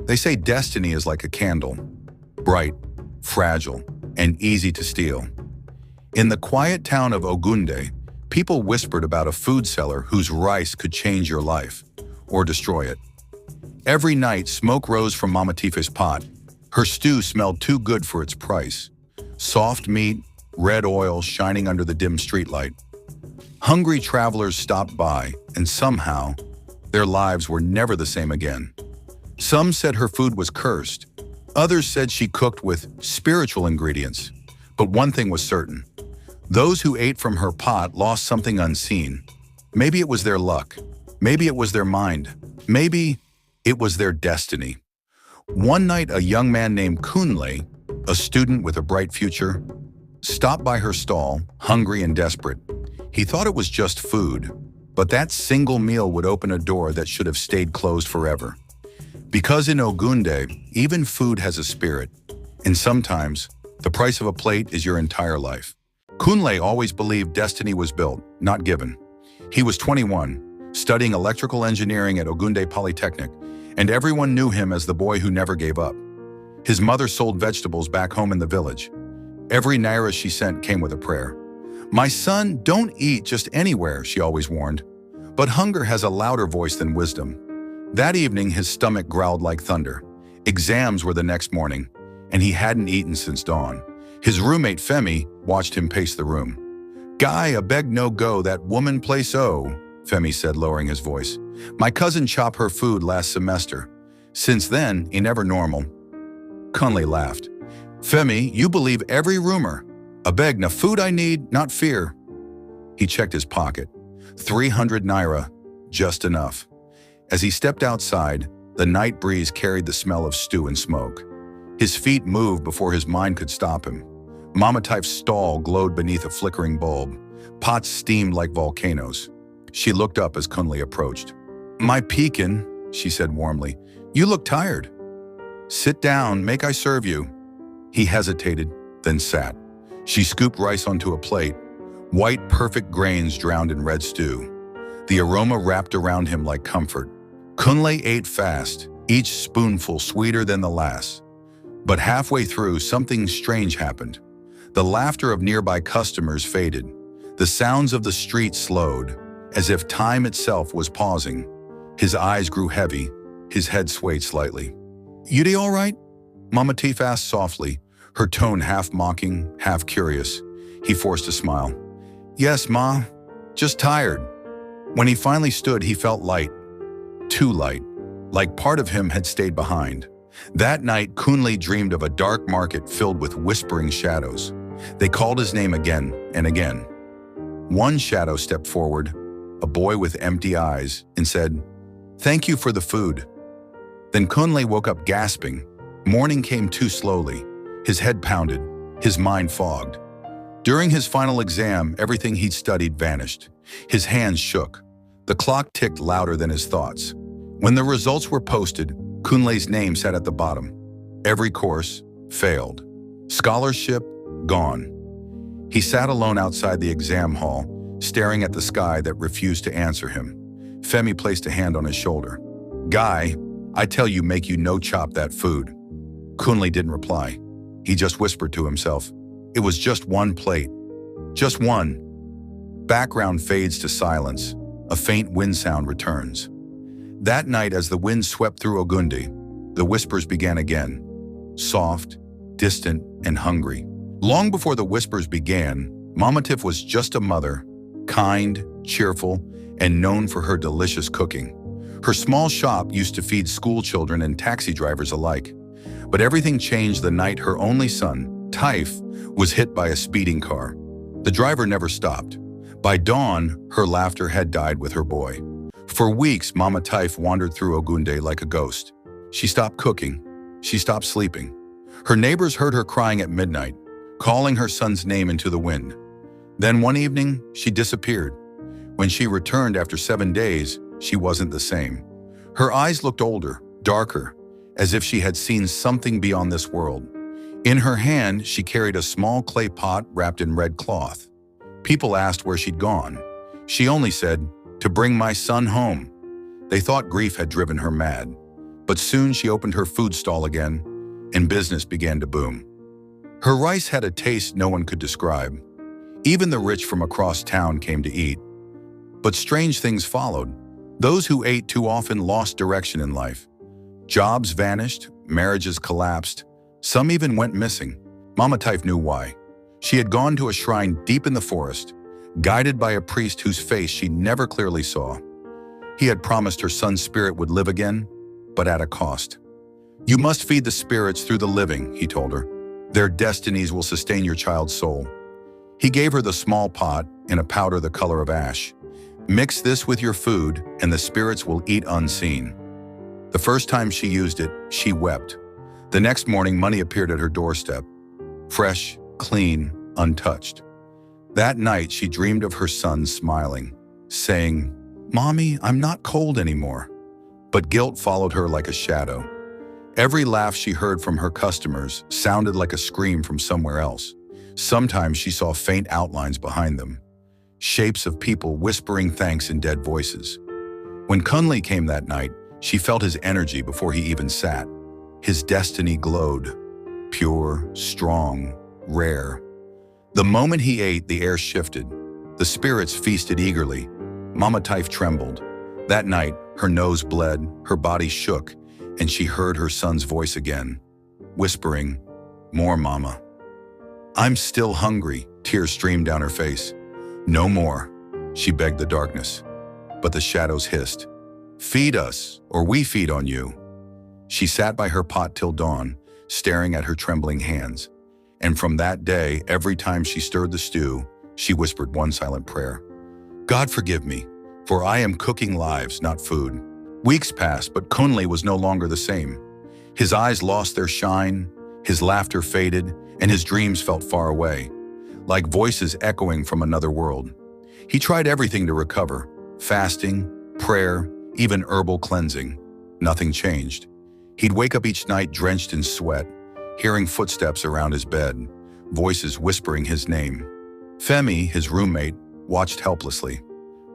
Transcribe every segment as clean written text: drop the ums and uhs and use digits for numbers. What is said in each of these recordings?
They say destiny is like a candle, bright, fragile, and easy to steal. In the quiet town of Ogunde, people whispered about a food seller whose rice could change your life or destroy it. Every night, smoke rose from Mama Tife's pot. Her stew smelled too good for its price. Soft meat, red oil shining under the dim streetlight. Hungry travelers stopped by, and somehow, their lives were never the same again. Some said her food was cursed. Others said she cooked with spiritual ingredients. But one thing was certain. Those who ate from her pot lost something unseen. Maybe it was their luck. Maybe it was their mind. Maybe it was their destiny. One night, a young man named Kunle, a student with a bright future, stopped by her stall, hungry and desperate. He thought it was just food, but that single meal would open a door that should have stayed closed forever. Because in Ogunde, even food has a spirit, and sometimes the price of a plate is your entire life. Kunle always believed destiny was built, not given. He was 21, studying electrical engineering at Ogunde Polytechnic, and everyone knew him as the boy who never gave up. His mother sold vegetables back home in the village. Every naira she sent came with a prayer. "My son, don't eat just anywhere," she always warned. But hunger has a louder voice than wisdom. That evening, his stomach growled like thunder. Exams were the next morning, and he hadn't eaten since dawn. His roommate, Femi, watched him pace the room. "Guy, a beg no go, that woman play so," Femi said, lowering his voice. "My cousin chop her food last semester. Since then, he never normal." Kunle laughed. "Femi, you believe every rumor. A beg na food I need, not fear." He checked his pocket. 300 naira, just enough. As he stepped outside, the night breeze carried the smell of stew and smoke. His feet moved before his mind could stop him. Mama Tife's stall glowed beneath a flickering bulb. Pots steamed like volcanoes. She looked up as Kunle approached. "My pekin," she said warmly. "You look tired." "Sit down, make I serve you." He hesitated, then sat. She scooped rice onto a plate. White, perfect grains drowned in red stew. The aroma wrapped around him like comfort. Kunle ate fast, each spoonful sweeter than the last. But halfway through, something strange happened. The laughter of nearby customers faded. The sounds of the street slowed, as if time itself was pausing. His eyes grew heavy. His head swayed slightly. "You dey all right?" Mama Tife asked softly, her tone half mocking, half curious. He forced a smile. "Yes, Ma. Just tired." When he finally stood, he felt light. Too light. Like part of him had stayed behind. That night, Kunle dreamed of a dark market filled with whispering shadows. They called his name again and again. One shadow stepped forward, a boy with empty eyes, and said, "Thank you for the food." Then Kunle woke up gasping. Morning came too slowly. His head pounded, his mind fogged. During his final exam, everything he'd studied vanished. His hands shook. The clock ticked louder than his thoughts. When the results were posted, Kunle's name sat at the bottom. Every course failed. Scholarship gone. He sat alone outside the exam hall, staring at the sky that refused to answer him. Femi placed a hand on his shoulder. "Guy, I tell you, make you no chop that food." Kunle didn't reply. He just whispered to himself. It was just one plate. Just one. Background fades to silence. A faint wind sound returns. That night, as the wind swept through Ogunde, the whispers began again. Soft, distant, and hungry. Long before the whispers began, Mama Tife was just a mother, kind, cheerful, and known for her delicious cooking. Her small shop used to feed school children and taxi drivers alike. But everything changed the night her only son, Tife, was hit by a speeding car. The driver never stopped. By dawn, her laughter had died with her boy. For weeks, Mama Tife wandered through Ogunde like a ghost. She stopped cooking. She stopped sleeping. Her neighbors heard her crying at midnight, calling her son's name into the wind. Then one evening, she disappeared. When she returned after 7 days, she wasn't the same. Her eyes looked older, darker, as if she had seen something beyond this world. In her hand, she carried a small clay pot wrapped in red cloth. People asked where she'd gone. She only said, "To bring my son home." They thought grief had driven her mad. But soon she opened her food stall again, and business began to boom. Her rice had a taste no one could describe. Even the rich from across town came to eat. But strange things followed. Those who ate too often lost direction in life. Jobs vanished, marriages collapsed, some even went missing. Mama Tife knew why. She had gone to a shrine deep in the forest, guided by a priest whose face she never clearly saw. He had promised her son's spirit would live again, but at a cost. "You must feed the spirits through the living," he told her. "Their destinies will sustain your child's soul." He gave her the small pot in a powder the color of ash. "Mix this with your food, and the spirits will eat unseen." The first time she used it, she wept. The next morning, money appeared at her doorstep. Fresh, clean, untouched. That night, she dreamed of her son smiling, saying, "Mommy, I'm not cold anymore." But guilt followed her like a shadow. Every laugh she heard from her customers sounded like a scream from somewhere else. Sometimes she saw faint outlines behind them, shapes of people whispering thanks in dead voices. When Kunle came that night, she felt his energy before he even sat. His destiny glowed, pure, strong, rare. The moment he ate, the air shifted. The spirits feasted eagerly. Mama Tife trembled. That night, her nose bled, her body shook, and she heard her son's voice again, whispering, "More, Mama." "I'm still hungry," tears streamed down her face. "No more," she begged the darkness. But the shadows hissed, "Feed us, or we feed on you." She sat by her pot till dawn, staring at her trembling hands. And from that day, every time she stirred the stew, she whispered one silent prayer. "God forgive me, for I am cooking lives, not food." Weeks passed, but Kunle was no longer the same. His eyes lost their shine, his laughter faded, and his dreams felt far away, like voices echoing from another world. He tried everything to recover, fasting, prayer, even herbal cleansing. Nothing changed. He'd wake up each night drenched in sweat, hearing footsteps around his bed, voices whispering his name. Femi, his roommate, watched helplessly.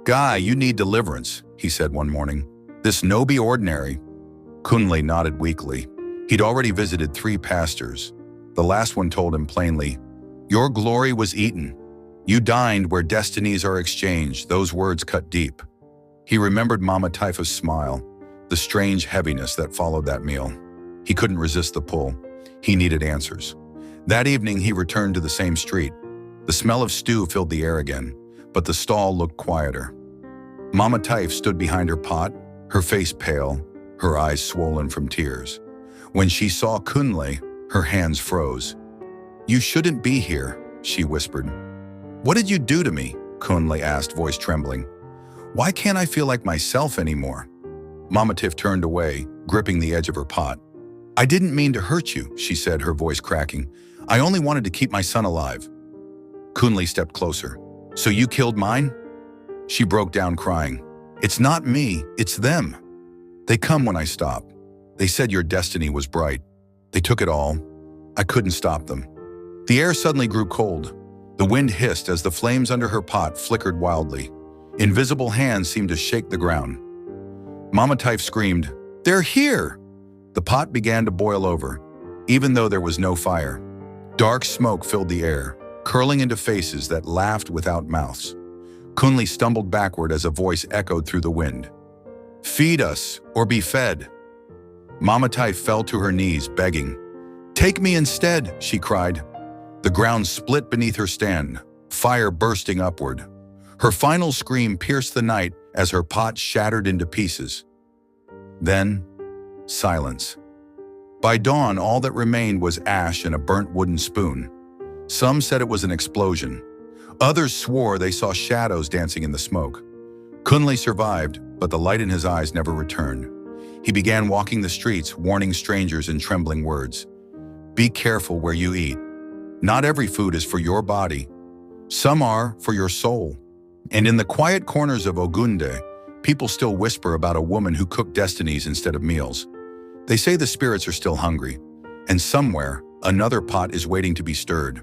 "Guy, you need deliverance," he said one morning. "This no be ordinary." Kunle nodded weakly. He'd already visited 3 pastors. The last one told him plainly, "Your glory was eaten. You dined where destinies are exchanged." Those words cut deep. He remembered Mama Tife's smile, the strange heaviness that followed that meal. He couldn't resist the pull. He needed answers. That evening, he returned to the same street. The smell of stew filled the air again, but the stall looked quieter. Mama Tife stood behind her pot, her face pale, her eyes swollen from tears. When she saw Kunle, her hands froze. "You shouldn't be here," she whispered. "What did you do to me?" Kunle asked, voice trembling. "Why can't I feel like myself anymore?" Mama Tife turned away, gripping the edge of her pot. "I didn't mean to hurt you," she said, her voice cracking. "I only wanted to keep my son alive." Kunle stepped closer. "So you killed mine?" She broke down crying. "It's not me, it's them. They come when I stop. They said your destiny was bright. They took it all. I couldn't stop them." The air suddenly grew cold. The wind hissed as the flames under her pot flickered wildly. Invisible hands seemed to shake the ground. Mama Tife screamed, "They're here!" The pot began to boil over, even though there was no fire. Dark smoke filled the air, curling into faces that laughed without mouths. Kunle stumbled backward as a voice echoed through the wind. "Feed us, or be fed." Mama Tife fell to her knees, begging. "Take me instead," she cried. The ground split beneath her stand, fire bursting upward. Her final scream pierced the night as her pot shattered into pieces. Then, silence. By dawn, all that remained was ash and a burnt wooden spoon. Some said it was an explosion. Others swore they saw shadows dancing in the smoke. Kunle survived, but the light in his eyes never returned. He began walking the streets, warning strangers in trembling words. "Be careful where you eat. Not every food is for your body. Some are for your soul." And in the quiet corners of Ogunde, people still whisper about a woman who cooked destinies instead of meals. They say the spirits are still hungry, and somewhere, another pot is waiting to be stirred.